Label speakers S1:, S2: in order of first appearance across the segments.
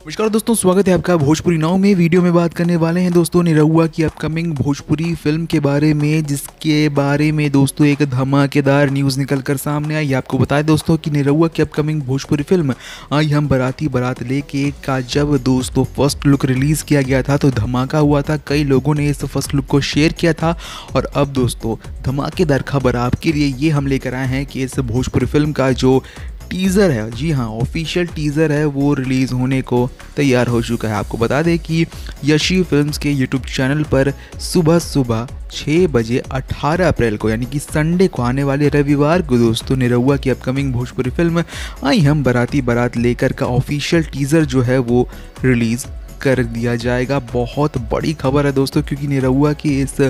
S1: नमस्कार दोस्तों, स्वागत है आपका भोजपुरी नाव में। वीडियो में बात करने वाले हैं दोस्तों निरहुआ की अपकमिंग भोजपुरी फिल्म के बारे में, जिसके बारे में दोस्तों एक धमाकेदार न्यूज़ निकल कर सामने आई। आपको बताएं दोस्तों कि निरहुआ की अपकमिंग भोजपुरी फिल्म आई हम बाराती बारात लेके का जब दोस्तों फर्स्ट लुक रिलीज़ किया गया था तो धमाका हुआ था। कई लोगों ने इस फर्स्ट लुक को शेयर किया था और अब दोस्तों धमाकेदार खबर आपके लिए ये हम लेकर आए हैं कि इस भोजपुरी फिल्म का जो टीज़र है, जी हाँ ऑफिशियल टीज़र है, वो रिलीज़ होने को तैयार हो चुका है। आपको बता दें कि यशी फिल्म्स के यूट्यूब चैनल पर सुबह 6 बजे 18 अप्रैल को यानी कि संडे को आने वाले रविवार को दोस्तों निरहुआ की अपकमिंग भोजपुरी फिल्म आई हम बाराती बारात लेकर का ऑफिशियल टीज़र जो है वो रिलीज़ कर दिया जाएगा। बहुत बड़ी खबर है दोस्तों, क्योंकि निरहुआ की इस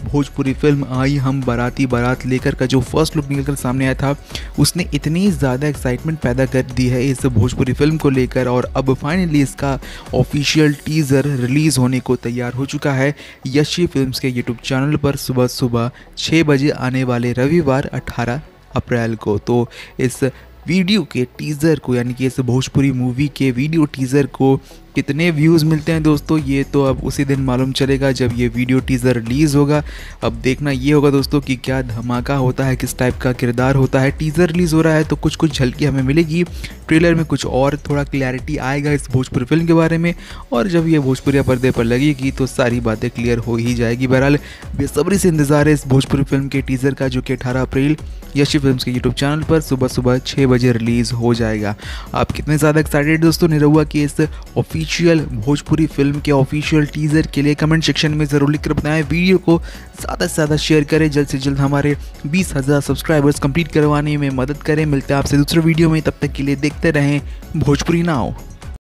S1: भोजपुरी फिल्म आई हम बाराती बारात लेकर का जो फर्स्ट लुक निकल कर सामने आया था उसने इतनी ज़्यादा एक्साइटमेंट पैदा कर दी है इस भोजपुरी फिल्म को लेकर, और अब फाइनली इसका ऑफिशियल टीज़र रिलीज़ होने को तैयार हो चुका है यशी फिल्म्स के यूट्यूब चैनल पर सुबह 6 बजे आने वाले रविवार 18 अप्रैल को। तो इस वीडियो के टीज़र को यानी कि इस भोजपुरी मूवी के वीडियो टीज़र को कितने व्यूज़ मिलते हैं दोस्तों, ये तो अब उसी दिन मालूम चलेगा जब ये वीडियो टीज़र रिलीज़ होगा। अब देखना ये होगा दोस्तों कि क्या धमाका होता है, किस टाइप का किरदार होता है। टीज़र रिलीज़ हो रहा है तो कुछ झलकी हमें मिलेगी, ट्रेलर में कुछ और थोड़ा क्लैरिटी आएगा इस भोजपुरी फिल्म के बारे में, और जब ये भोजपुरी पर्दे पर लगेगी तो सारी बातें क्लियर हो ही जाएगी। बहरहाल बेसब्री से इंतज़ार है इस भोजपुरी फिल्म के टीज़र का, जो कि 18 अप्रैल यशी फिल्म्स के यूट्यूब चैनल पर सुबह 6 बजे रिलीज़ हो जाएगा। आप कितने ज़्यादा एक्साइटेड दोस्तों निरहुआ की इस ऑफिशियल भोजपुरी फिल्म के ऑफिशियल टीज़र के लिए? कमेंट सेक्शन में ज़रूर लिख कर बताएं। वीडियो को ज़्यादा से ज़्यादा शेयर करें, जल्द से जल्द हमारे 20,000 सब्सक्राइबर्स कंप्लीट करवाने में मदद करें। मिलते हैं आपसे दूसरे वीडियो में, तब तक के लिए देखते रहें भोजपुरी नाव।